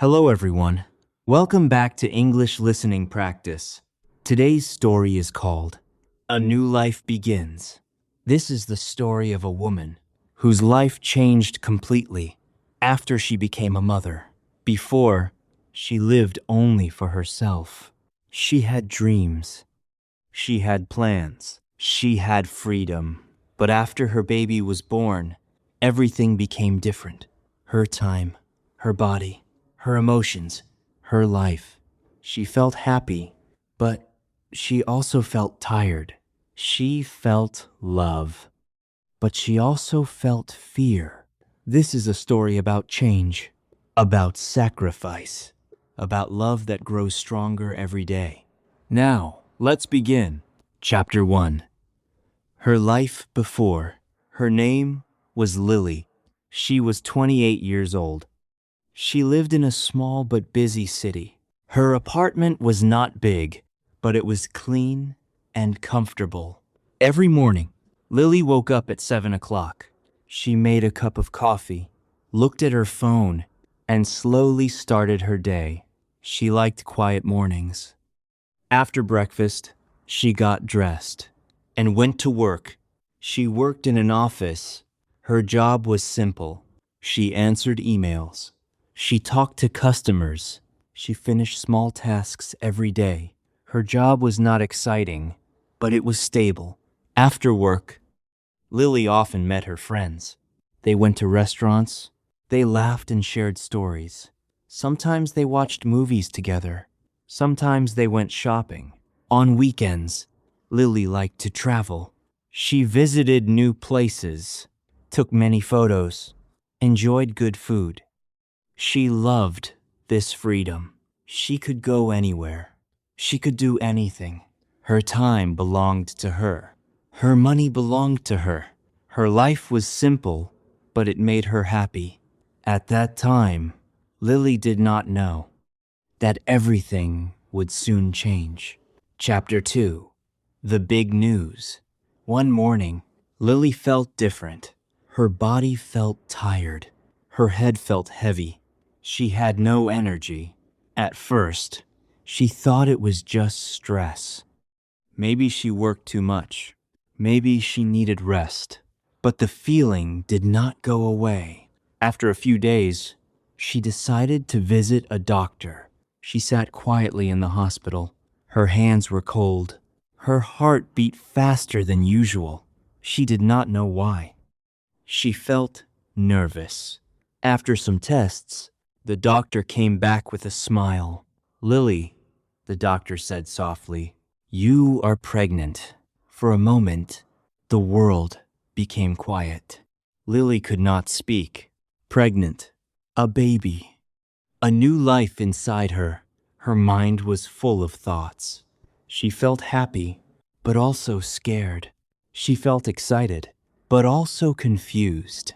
Hello, everyone. Welcome back to English Listening Practice. Today's story is called A New Life Begins. This is the story of a woman whose life changed completely after she became a mother. Before, she lived only for herself. She had dreams. She had plans. She had freedom. But after her baby was born, everything became different. Her time, her body, her emotions, her life. She felt happy, but she also felt tired. She felt love, but she also felt fear. This is a story about change, about sacrifice, about love that grows stronger every day. Now, let's begin. Chapter 1. Her life before. Her name was Lily. She was 28 years old. She lived in a small but busy city. Her apartment was not big, but it was clean and comfortable. Every morning, Lily woke up at 7 o'clock. She made a cup of coffee, looked at her phone, and slowly started her day. She liked quiet mornings. After breakfast, she got dressed and went to work. She worked in an office. Her job was simple. She answered emails. She talked to customers. She finished small tasks every day. Her job was not exciting, but it was stable. After work, Lily often met her friends. They went to restaurants. They laughed and shared stories. Sometimes they watched movies together. Sometimes they went shopping. On weekends, Lily liked to travel. She visited new places, took many photos, enjoyed good food. She loved this freedom. She could go anywhere. She could do anything. Her time belonged to her. Her money belonged to her. Her life was simple, but it made her happy. At that time, Lily did not know that everything would soon change. Chapter 2. The Big News. One morning, Lily felt different. Her body felt tired. Her head felt heavy. She had no energy. At first, she thought it was just stress. Maybe she worked too much. Maybe she needed rest. But the feeling did not go away. After a few days, she decided to visit a doctor. She sat quietly in the hospital. Her hands were cold. Her heart beat faster than usual. She did not know why. She felt nervous. After some tests, the doctor came back with a smile. "Lily," the doctor said softly, "you are pregnant." For a moment, the world became quiet. Lily could not speak. Pregnant. A baby. A new life inside her. Her mind was full of thoughts. She felt happy, but also scared. She felt excited, but also confused.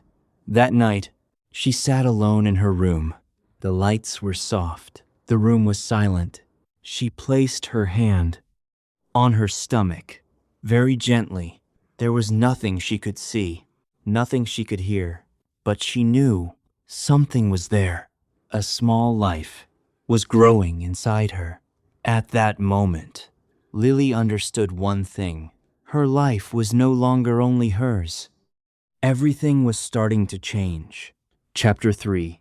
That night, she sat alone in her room. The lights were soft. The room was silent. She placed her hand on her stomach, very gently. There was nothing she could see, nothing she could hear, but she knew something was there. A small life was growing inside her. At that moment, Lily understood one thing. Her life was no longer only hers. Everything was starting to change. Chapter 3.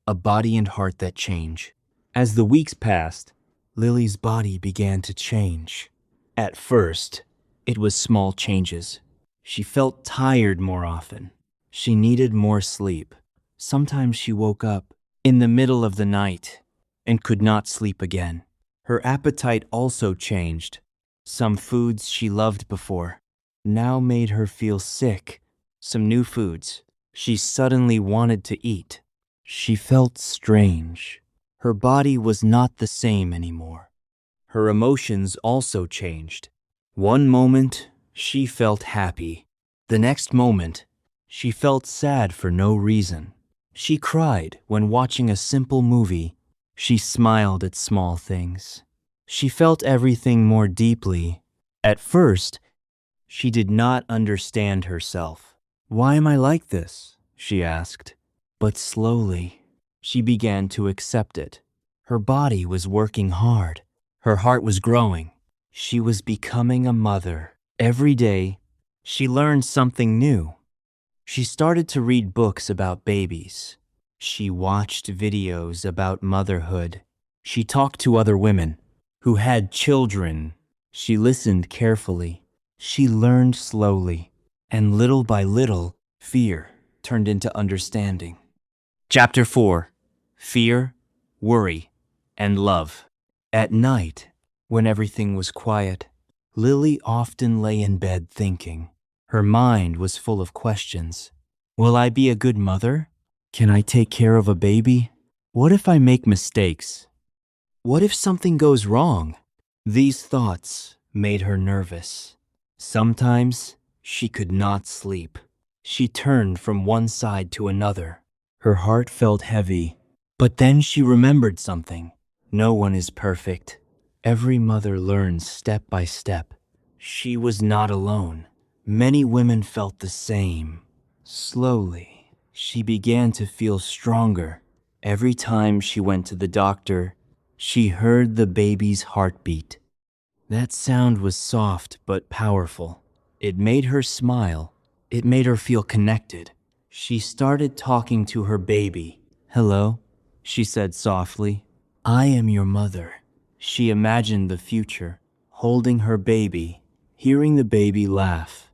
A Body and Heart That Change. As the weeks passed, Lily's body began to change. At first, it was small changes. She felt tired more often. She needed more sleep. Sometimes she woke up in the middle of the night and could not sleep again. Her appetite also changed. Some foods she loved before now made her feel sick. Some new foods she suddenly wanted to eat. She felt strange. Her body was not the same anymore. Her emotions also changed. One moment, she felt happy. The next moment, she felt sad for no reason. She cried when watching a simple movie. She smiled at small things. She felt everything more deeply. At first, she did not understand herself. "Why am I like this?" she asked. But slowly, She began to accept it. Her body was working hard. Her heart was growing. She was becoming a mother. Every day, she learned something new. She started to read books about babies. She watched videos about motherhood. She talked to other women who had children. She listened carefully. She learned slowly. And little by little, fear turned into understanding. Chapter 4. Fear, Worry, and Love. At night, when everything was quiet, Lily often lay in bed thinking. Her mind was full of questions. Will I be a good mother? Can I take care of a baby? What if I make mistakes? What if something goes wrong? These thoughts made her nervous. Sometimes she could not sleep. She turned from one side to another. Her heart felt heavy. But then she remembered something. No one is perfect. Every mother learns step by step. She was not alone. Many women felt the same. Slowly, she began to feel stronger. Every time she went to the doctor, she heard the baby's heartbeat. That sound was soft but powerful. It made her smile. It made her feel connected. She started talking to her baby. Hello, she said softly. I am your mother. She imagined the future, holding her baby, hearing the baby laugh,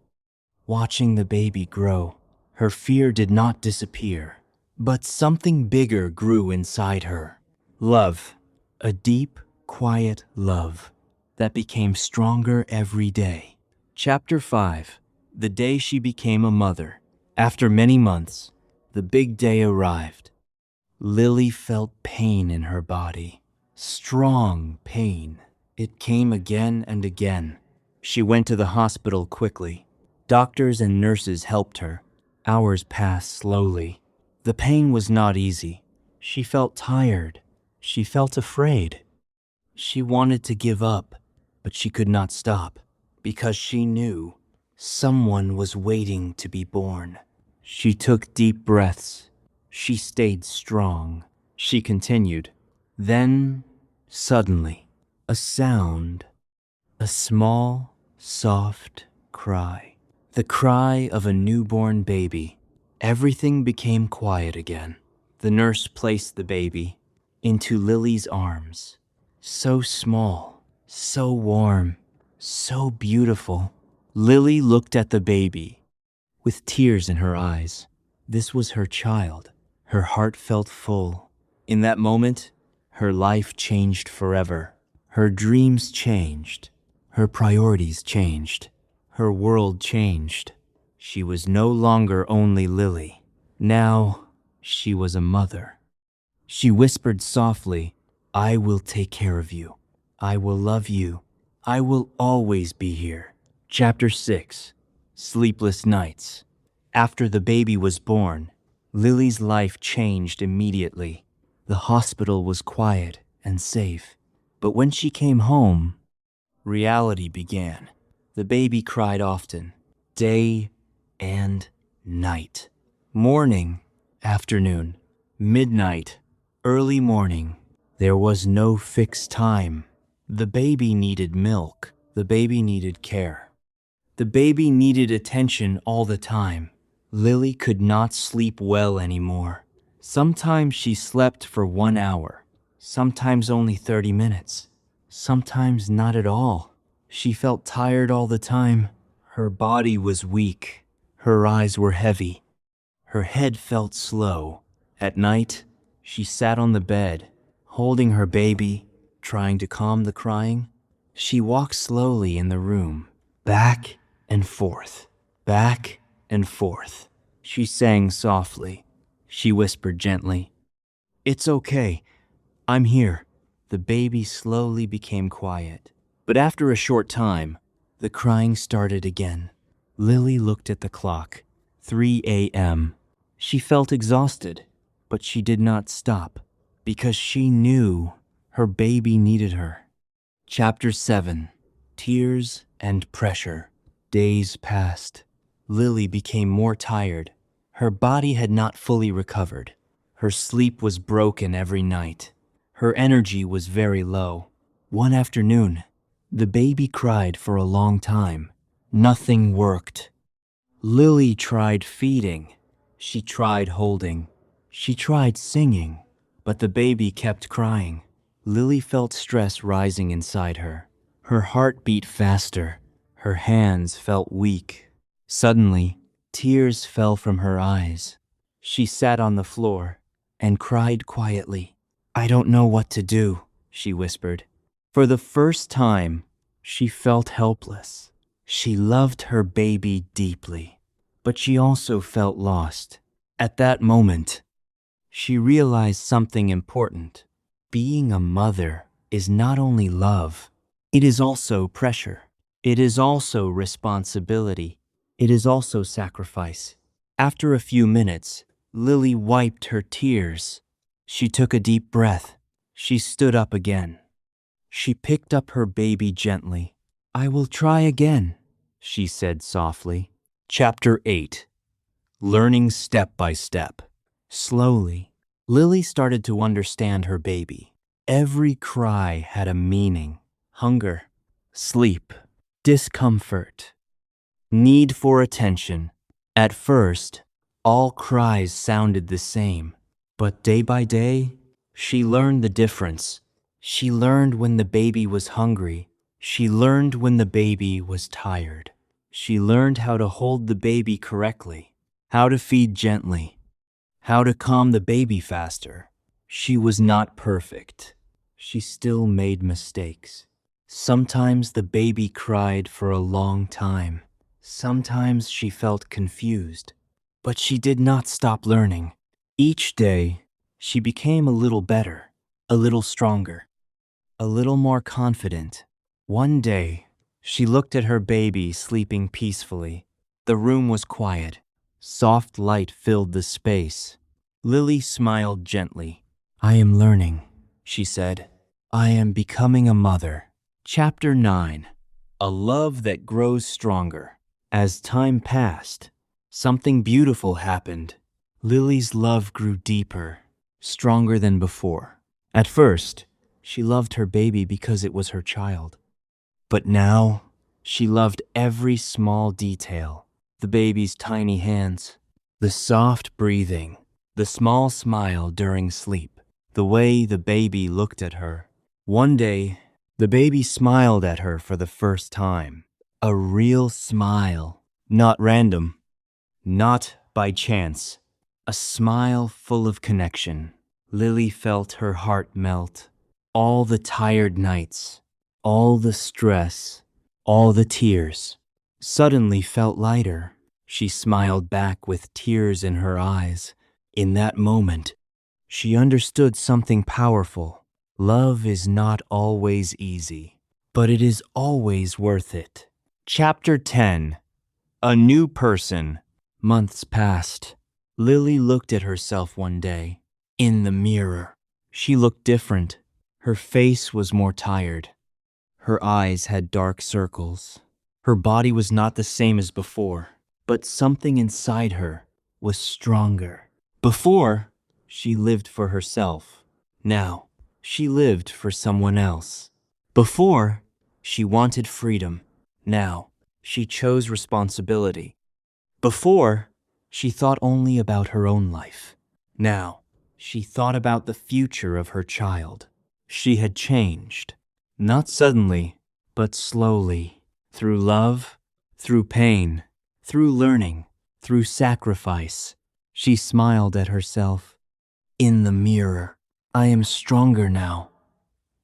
watching the baby grow. Her fear did not disappear, but something bigger grew inside her. Love, a deep, quiet love that became stronger every day. Chapter 5. The day she became a mother. After many months, the big day arrived. Lily felt pain in her body. Strong pain. It came again and again. She went to the hospital quickly. Doctors and nurses helped her. Hours passed slowly. The pain was not easy. She felt tired. She felt afraid. She wanted to give up, but she could not stop because she knew someone was waiting to be born. She took deep breaths. She stayed strong. She continued. Then, suddenly, a sound, a small, soft cry. The cry of a newborn baby. Everything became quiet again. The nurse placed the baby into Lily's arms. So small, so warm, so beautiful. Lily looked at the baby with tears in her eyes. This was her child. Her heart felt full. In that moment, her life changed forever. Her dreams changed. Her priorities changed. Her world changed. She was no longer only Lily. Now, she was a mother. She whispered softly, I will take care of you. I will love you. I will always be here. Chapter 6. Sleepless Nights. After the baby was born, Lily's life changed immediately. The hospital was quiet and safe. But when she came home, reality began. The baby cried often, day and night. Morning, afternoon, midnight, early morning. There was no fixed time. The baby needed milk. The baby needed care. The baby needed attention all the time. Lily could not sleep well anymore. Sometimes she slept for 1 hour, sometimes only 30 minutes, sometimes not at all. She felt tired all the time. Her body was weak. Her eyes were heavy. Her head felt slow. At night, she sat on the bed, holding her baby, trying to calm the crying. She walked slowly in the room, back and forth, back and forth. She sang softly. She whispered gently, It's okay. I'm here. The baby slowly became quiet. But after a short time, the crying started again. Lily looked at the clock. 3 a.m. She felt exhausted, but she did not stop because she knew her baby needed her. Chapter 7. Tears and Pressure. Days passed. Lily became more tired. Her body had not fully recovered. Her sleep was broken every night. Her energy was very low. One afternoon, the baby cried for a long time. Nothing worked. Lily tried feeding. She tried holding. She tried singing. But the baby kept crying. Lily felt stress rising inside her. Her heart beat faster. Her hands felt weak. Suddenly, tears fell from her eyes. She sat on the floor and cried quietly. "I don't know what to do," she whispered. For the first time, she felt helpless. She loved her baby deeply, but she also felt lost. At that moment, she realized something important. Being a mother is not only love, it is also pressure. It is also responsibility. It is also sacrifice. After a few minutes, Lily wiped her tears. She took a deep breath. She stood up again. She picked up her baby gently. "I will try again," she said softly. Chapter 8. Learning step by step. Slowly, Lily started to understand her baby. Every cry had a meaning. Hunger, sleep, discomfort, need for attention. At first, all cries sounded the same. But day by day, she learned the difference. She learned when the baby was hungry. She learned when the baby was tired. She learned how to hold the baby correctly, how to feed gently, how to calm the baby faster. She was not perfect. She still made mistakes. Sometimes the baby cried for a long time. Sometimes she felt confused. But she did not stop learning. Each day, she became a little better, a little stronger, a little more confident. One day, she looked at her baby sleeping peacefully. The room was quiet. Soft light filled the space. Lily smiled gently. "I am learning," she said. "I am becoming a mother." Chapter 9. A love that grows stronger. As time passed, something beautiful happened. Lily's love grew deeper, stronger than before. At first, she loved her baby because it was her child. But now, she loved every small detail. The baby's tiny hands, the soft breathing, the small smile during sleep, the way the baby looked at her. One day, the baby smiled at her for the first time. A real smile, not random, not by chance. A smile full of connection. Lily felt her heart melt. All the tired nights, all the stress, all the tears suddenly felt lighter. She smiled back with tears in her eyes. In that moment, she understood something powerful. Love is not always easy, but it is always worth it. Chapter 10. A new person. Months passed. Lily looked at herself one day. In the mirror, she looked different. Her face was more tired. Her eyes had dark circles. Her body was not the same as before, but something inside her was stronger. Before, she lived for herself. Now, she lived for someone else. Before, she wanted freedom. Now, she chose responsibility. Before, she thought only about her own life. Now, she thought about the future of her child. She had changed, not suddenly, but slowly, through love, through pain, through learning, through sacrifice. She smiled at herself. In the mirror, "I am stronger now,"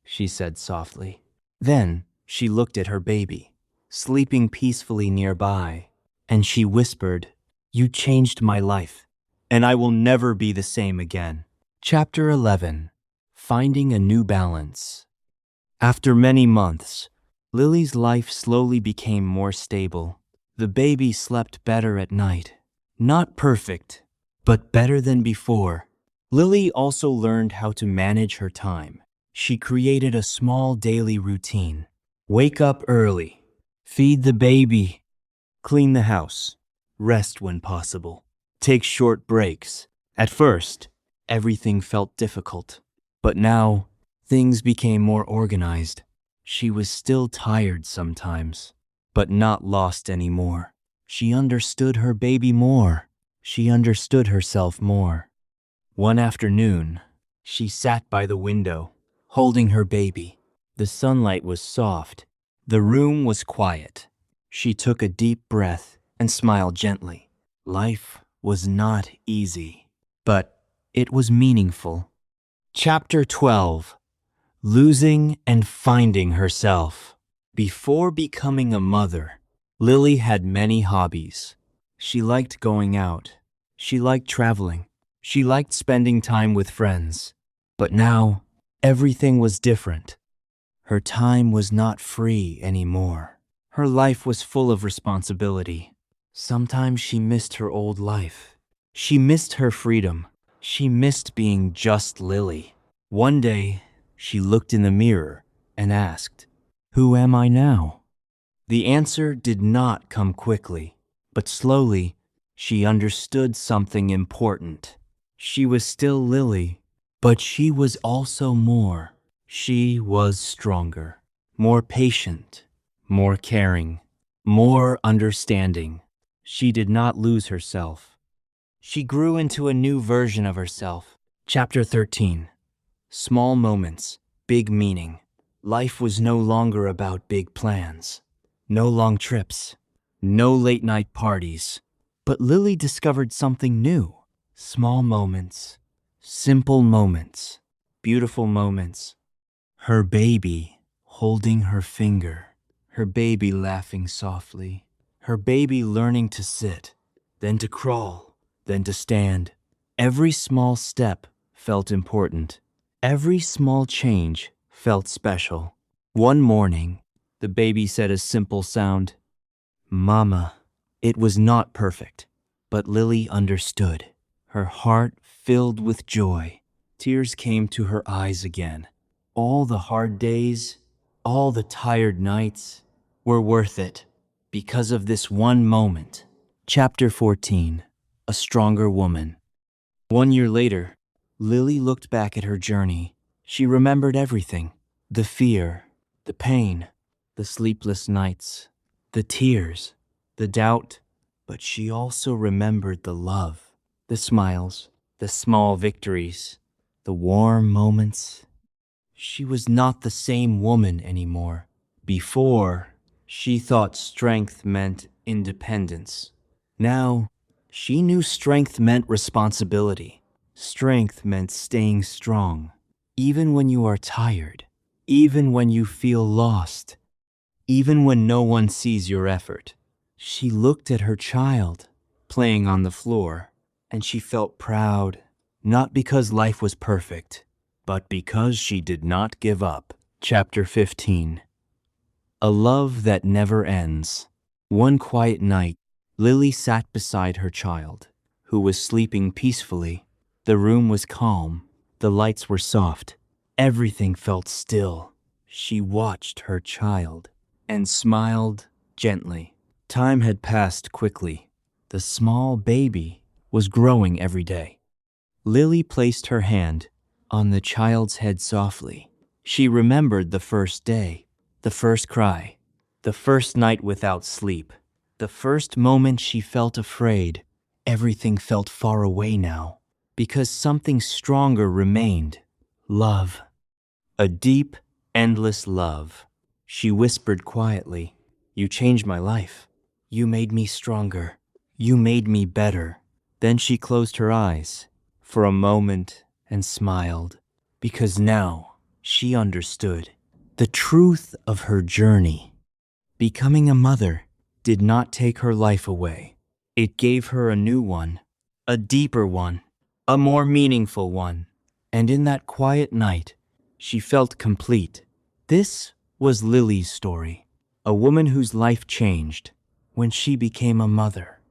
she said softly. Then she looked at her baby, sleeping peacefully nearby, and she whispered, "You changed my life, and I will never be the same again." Chapter 11. Finding a new balance. After many months, Lily's life slowly became more stable. The baby slept better at night. Not perfect, but better than before. Lily also learned how to manage her time. She created a small daily routine. Wake up early, feed the baby, clean the house, rest when possible, take short breaks. At first, Everything felt difficult. But now, things became more organized. She was still tired sometimes, but not lost anymore. She understood her baby more. She understood herself more. One afternoon, she sat by the window, holding her baby. The sunlight was soft. The room was quiet. She took a deep breath and smiled gently. Life was not easy, but it was meaningful. Chapter 12. Losing and Finding Herself. Before becoming a mother, Lily had many hobbies. She liked going out. She liked traveling. She liked spending time with friends. But now, everything was different. Her time was not free anymore. Her life was full of responsibility. Sometimes she missed her old life. She missed her freedom. She missed being just Lily. One day, she looked in the mirror and asked, "Who am I now?" The answer did not come quickly, but slowly, she understood something important. She was still Lily, but she was also more. She was stronger, more patient, more caring, more understanding. She did not lose herself. She grew into a new version of herself. Chapter 13. Small moments, big meaning. Life was no longer about big plans. No long trips. No late-night parties. But Lily discovered something new. Small moments. Simple moments. Beautiful moments. Her baby holding her finger. Her baby laughing softly. Her baby learning to sit, then to crawl, then to stand. Every small step felt important. Every small change felt special. One morning, the baby said a simple sound, "Mama." It was not perfect, but Lily understood. Her heart filled with joy. Tears came to her eyes again. All the hard days, all the tired nights were worth it because of this one moment. Chapter 14. A Stronger Woman. 1 year later, Lily looked back at her journey. She remembered everything. The fear, the pain, the sleepless nights, the tears, the doubt. But she also remembered the love, the smiles, the small victories, the warm moments. She was not the same woman anymore. Before, she thought strength meant independence. Now, she knew strength meant responsibility. Strength meant staying strong, even when you are tired, even when you feel lost, even when no one sees your effort. She looked at her child, playing on the floor, and she felt proud, not because life was perfect, but because she did not give up. Chapter 15. A Love That Never Ends. One quiet night, Lily sat beside her child, who was sleeping peacefully. The room was calm. The lights were soft. Everything felt still. She watched her child and smiled gently. Time had passed quickly. The small baby was growing every day. Lily placed her hand on the child's head softly. She remembered the first day, the first cry, the first night without sleep, the first moment she felt afraid. Everything felt far away now, because something stronger remained. Love. A deep, endless love. She whispered quietly, "You changed my life. You made me stronger. You made me better." Then she closed her eyes for a moment and smiled, because now she understood the truth of her journey. Becoming a mother did not take her life away. It gave her a new one, a deeper one, a more meaningful one. And in that quiet night, she felt complete. This was Lily's story, a woman whose life changed when she became a mother.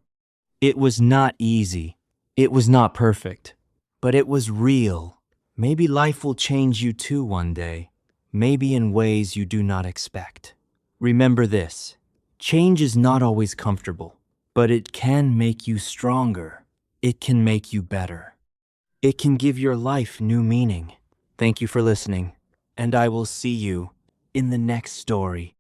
It was not easy. It was not perfect, but it was real. Maybe life will change you too one day, maybe in ways you do not expect. Remember this: change is not always comfortable, but it can make you stronger. It can make you better. It can give your life new meaning. Thank you for listening, and I will see you in the next story.